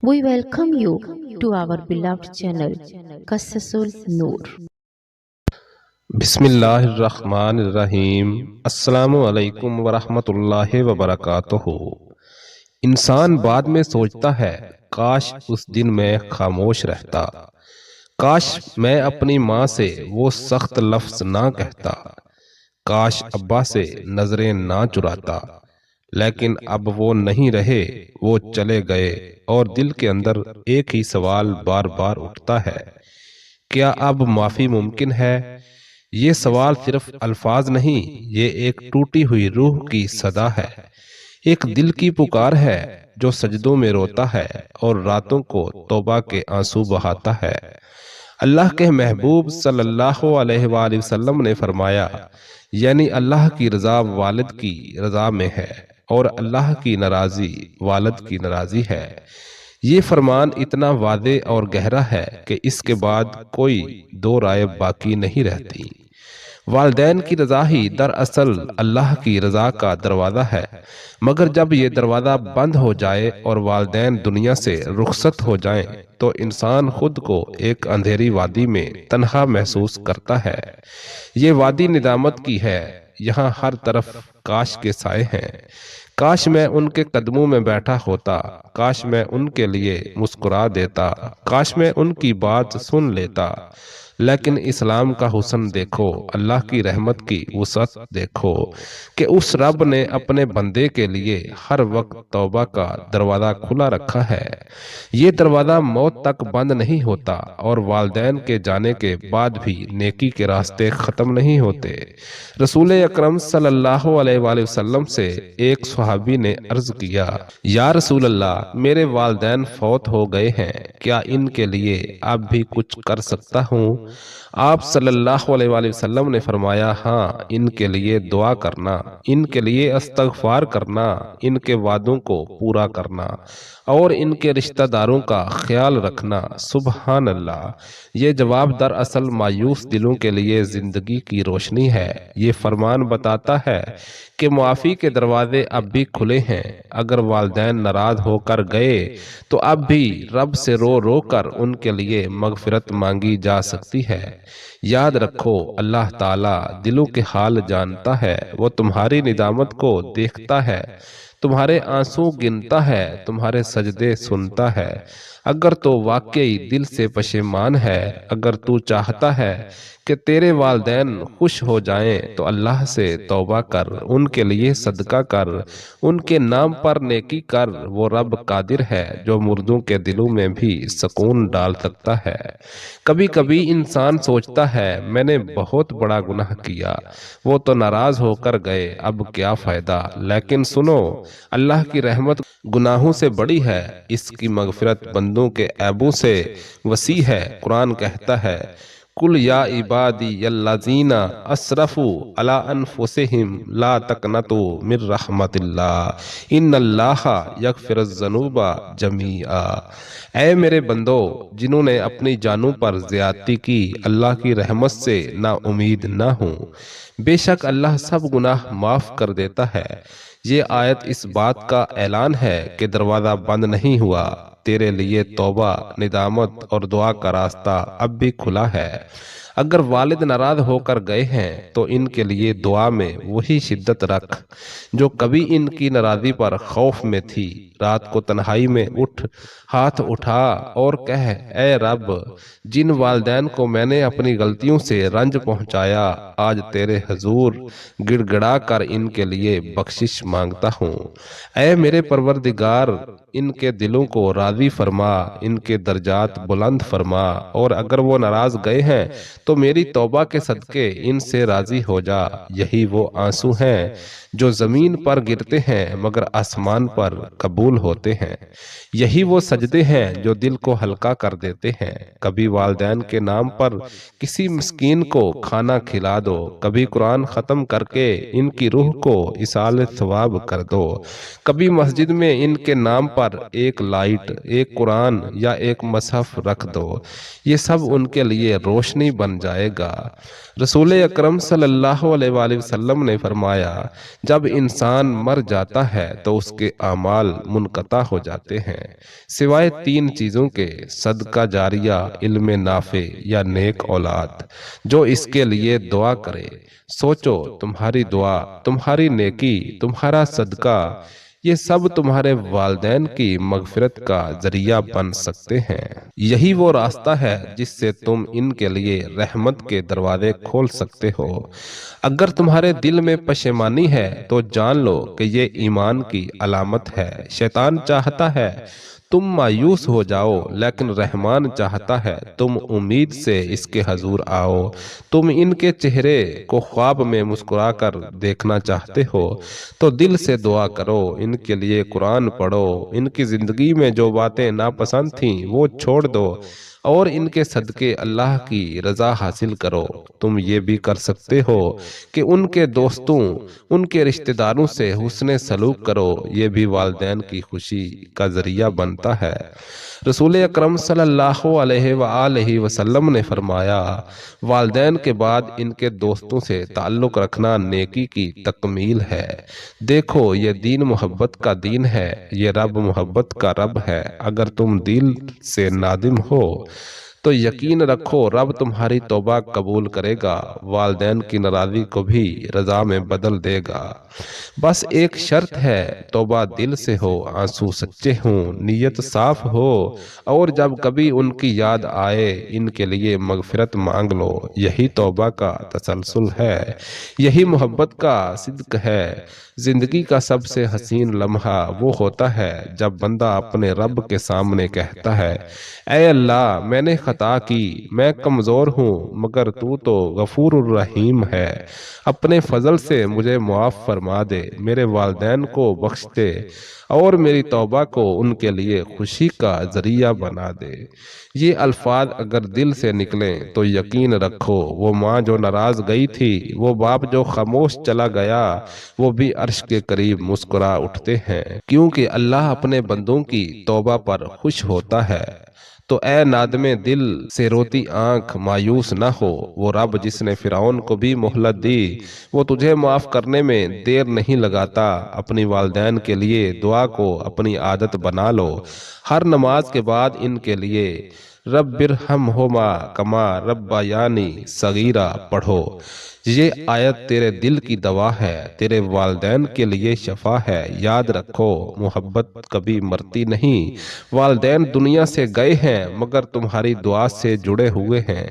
We welcome you to our beloved channel, Qasasul Noor. بسم اللہ الرحمن الرحیم۔ السلام علیکم ورحمۃ اللہ وبرکاتہ۔ انسان بعد میں سوچتا ہے کاش اس دن میں خاموش رہتا، کاش میں اپنی ماں سے وہ سخت لفظ نہ کہتا، کاش ابا سے نظریں نہ چراتا، لیکن اب وہ نہیں رہے، وہ چلے گئے، اور دل کے اندر ایک ہی سوال بار بار اٹھتا ہے، کیا اب معافی ممکن ہے؟ یہ سوال صرف الفاظ نہیں، یہ ایک ٹوٹی ہوئی روح کی صدا ہے، ایک دل کی پکار ہے جو سجدوں میں روتا ہے اور راتوں کو توبہ کے آنسو بہاتا ہے۔ اللہ کے محبوب صلی اللہ علیہ وآلہ وسلم نے فرمایا، یعنی اللہ کی رضا والد کی رضا میں ہے اور اللہ کی ناراضی والد کی ناراضی ہے۔ یہ فرمان اتنا واضح اور گہرا ہے کہ اس کے بعد کوئی دو رائے باقی نہیں رہتی۔ والدین کی رضا ہی دراصل اللہ کی رضا کا دروازہ ہے، مگر جب یہ دروازہ بند ہو جائے اور والدین دنیا سے رخصت ہو جائیں تو انسان خود کو ایک اندھیری وادی میں تنہا محسوس کرتا ہے۔ یہ وادی ندامت کی ہے، یہاں ہر طرف کاش کے سائے ہیں، کاش میں ان کے قدموں میں بیٹھا ہوتا، کاش میں ان کے لیے مسکرا دیتا، کاش میں ان کی بات سن لیتا۔ لیکن اسلام کا حسن دیکھو، اللہ کی رحمت کی وسعت دیکھو کہ اس رب نے اپنے بندے کے لیے ہر وقت توبہ کا دروازہ کھلا رکھا ہے۔ یہ دروازہ موت تک بند نہیں ہوتا اور والدین کے جانے کے بعد بھی نیکی کے راستے ختم نہیں ہوتے۔ رسول اکرم صلی اللہ علیہ وآلہ وسلم سے ایک صحابی نے عرض کیا، یا رسول اللہ، میرے والدین فوت ہو گئے ہیں، کیا ان کے لیے اب بھی کچھ کر سکتا ہوں؟ آپ صلی اللہ علیہ وآلہ وسلم نے فرمایا، ہاں، ان کے لیے دعا کرنا، ان کے لیے استغفار کرنا، ان کے وعدوں کو پورا کرنا اور ان کے رشتہ داروں کا خیال رکھنا۔ سبحان اللہ! یہ جواب دراصل مایوس دلوں کے لیے زندگی کی روشنی ہے۔ یہ فرمان بتاتا ہے کہ معافی کے دروازے اب بھی کھلے ہیں، اگر والدین ناراض ہو کر گئے تو اب بھی رب سے رو رو کر ان کے لیے مغفرت مانگی جا سکتی ہے۔ یاد رکھو، اللہ تعالیٰ دلوں کے حال جانتا ہے، وہ تمہاری ندامت کو دیکھتا ہے، تمہارے آنسو گنتا ہے، تمہارے سجدے سنتا ہے۔ اگر تو واقعی دل سے پشیمان ہے، اگر تو چاہتا ہے کہ تیرے والدین خوش ہو جائیں تو اللہ سے توبہ کر، ان کے لیے صدقہ کر، ان کے نام پر نیکی کر۔ وہ رب قادر ہے جو مردوں کے دلوں میں بھی سکون ڈال سکتا ہے۔ کبھی کبھی انسان سوچتا ہے، میں نے بہت بڑا گناہ کیا، وہ تو ناراض ہو کر گئے، اب کیا فائدہ؟ لیکن سنو، اللہ کی رحمت گناہوں سے بڑی ہے، اس کی مغفرت بندوں کے عیبوں سے وسیع ہے۔ قرآن کہتا ہے، قل یا عبادی الذین اسرفوا علی انفسہم لا تقنطوا من رحمت اللہ ان اللہ یغفر الذنوب جمیعا۔ اے میرے بندو، جنہوں نے اپنی جانوں پر زیادتی کی، اللہ کی رحمت سے نا امید نہ ہوں، بے شک اللہ سب گناہ معاف کر دیتا ہے۔ یہ آیت اس بات کا اعلان ہے کہ دروازہ بند نہیں ہوا، تیرے لیے توبہ، ندامت اور دعا کا راستہ اب بھی کھلا ہے۔ اگر والد ناراض ہو کر گئے ہیں تو ان کے لیے دعا میں وہی شدت رکھ جو کبھی ان کی ناراضی پر خوف میں تھی۔ رات کو تنہائی میں اٹھ، ہاتھ اٹھا اور کہہ، اے رب، جن والدین کو میں نے اپنی غلطیوں سے رنج پہنچایا، آج تیرے حضور گڑ گڑا کر ان کے لیے بخشش مانگتا ہوں۔ اے میرے پروردگار، ان کے دلوں کو راضی فرما، ان کے درجات بلند فرما، اور اگر وہ ناراض گئے ہیں تو میری توبہ کے صدقے ان سے راضی ہو جا۔ یہی وہ آنسو ہیں جو زمین پر گرتے ہیں مگر آسمان پر قبول ہوتے ہیں، یہی وہ سجدے ہیں جو دل کو ہلکا کر دیتے ہیں۔ کبھی والدین کے نام پر کسی مسکین کو کھانا کھلا دو، کبھی قرآن ختم کر کے ان کی روح کو ایصال ثواب کر دو، کبھی مسجد میں ان کے نام پر ایک لائٹ، ایک قرآن یا ایک مصحف رکھ دو، یہ سب ان کے لیے روشنی بن جائے گا۔ رسول اکرم صلی اللہ علیہ وآلہ وسلم نے فرمایا، جب انسان مر جاتا ہے تو اس کے اعمال منقطع ہو جاتے ہیں سوائے 3 چیزوں کے: صدقہ جاریہ، علم نافع یا نیک اولاد جو اس کے لیے دعا کرے۔ سوچو، تمہاری دعا، تمہاری نیکی، تمہارا صدقہ، یہ سب تمہارے والدین کی مغفرت کا ذریعہ بن سکتے ہیں۔ یہی وہ راستہ ہے جس سے تم ان کے لیے رحمت کے دروازے کھول سکتے ہو۔ اگر تمہارے دل میں پشیمانی ہے تو جان لو کہ یہ ایمان کی علامت ہے۔ شیطان چاہتا ہے تم مایوس ہو جاؤ، لیکن رحمان چاہتا ہے تم امید سے اس کے حضور آؤ۔ تم ان کے چہرے کو خواب میں مسکرا کر دیکھنا چاہتے ہو تو دل سے دعا کرو، ان کے لیے قرآن پڑھو، ان کی زندگی میں جو باتیں ناپسند تھیں وہ چھوڑ دو اور ان کے صدقے اللہ کی رضا حاصل کرو۔ تم یہ بھی کر سکتے ہو کہ ان کے دوستوں، ان کے رشتہ داروں سے حسن سلوک کرو، یہ بھی والدین کی خوشی کا ذریعہ بنتا ہے۔ رسول اکرم صلی اللہ علیہ وآلہ وسلم نے فرمایا، والدین کے بعد ان کے دوستوں سے تعلق رکھنا نیکی کی تکمیل ہے۔ دیکھو، یہ دین محبت کا دین ہے، یہ رب محبت کا رب ہے۔ اگر تم دل سے نادم ہو تو یقین رکھو رب تمہاری توبہ قبول کرے گا، والدین کی ناراضی کو بھی رضا میں بدل دے گا۔ بس ایک شرط ہے، توبہ دل سے ہو، آنسو سچے ہوں، نیت صاف ہو، اور جب کبھی ان کی یاد آئے ان کے لیے مغفرت مانگ لو۔ یہی توبہ کا تسلسل ہے، یہی محبت کا صدق ہے۔ زندگی کا سب سے حسین لمحہ وہ ہوتا ہے جب بندہ اپنے رب کے سامنے کہتا ہے، اے اللہ، میں نے خطا کی، میں کمزور ہوں، مگر تو غفور الرحیم ہے۔ اپنے فضل سے مجھے معاف فرما دے، میرے والدین کو بخش دے اور میری توبہ کو ان کے لیے خوشی کا ذریعہ بنا دے۔ یہ الفاظ اگر دل سے نکلیں تو یقین رکھو وہ ماں جو ناراض گئی تھی، وہ باپ جو خاموش چلا گیا، وہ بھی عرش کے قریب مسکرا اٹھتے ہیں، کیونکہ اللہ اپنے بندوں کی توبہ پر خوش ہوتا ہے۔ تو اے نادم دل سے روتی آنکھ، مایوس نہ ہو، وہ رب جس نے فرعون کو بھی مہلت دی وہ تجھے معاف کرنے میں دیر نہیں لگاتا۔ اپنی والدین کے لیے دعا کو اپنی عادت بنا لو، ہر نماز کے بعد ان کے لیے رب ارحمہما کما ربیانی صغیرا پڑھو۔ یہ آیت تیرے دل کی دوا ہے، تیرے والدین کے لیے شفا ہے۔ یاد رکھو، محبت کبھی مرتی نہیں۔ والدین دنیا سے گئے ہیں مگر تمہاری دعا سے جڑے ہوئے ہیں۔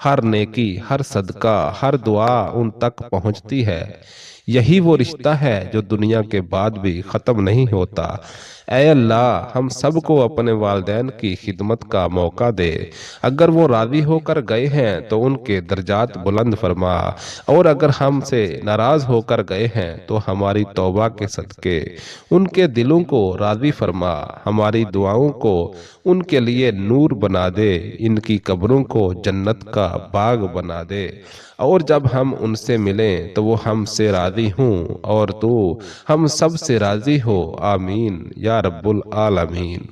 ہر نیکی، ہر صدقہ، ہر دعا ان تک پہنچتی ہے۔ یہی وہ رشتہ ہے جو دنیا کے بعد بھی ختم نہیں ہوتا۔ اے اللہ، ہم سب کو اپنے والدین کی خدمت کا موقع دے۔ اگر وہ راضی ہو کر گئے ہیں تو ان کے درجات بلند فرما، اور اگر ہم سے ناراض ہو کر گئے ہیں تو ہماری توبہ کے صدقے ان کے دلوں کو راضی فرما، ہماری دعاؤں کو ان کے لیے نور بنا دے، ان کی قبروں کو جنت کا باغ بنا دے، اور جب ہم ان سے ملیں تو وہ ہم سے راضی ہوں اور تو ہم سب سے راضی ہو۔ آمین یا رب العالمین۔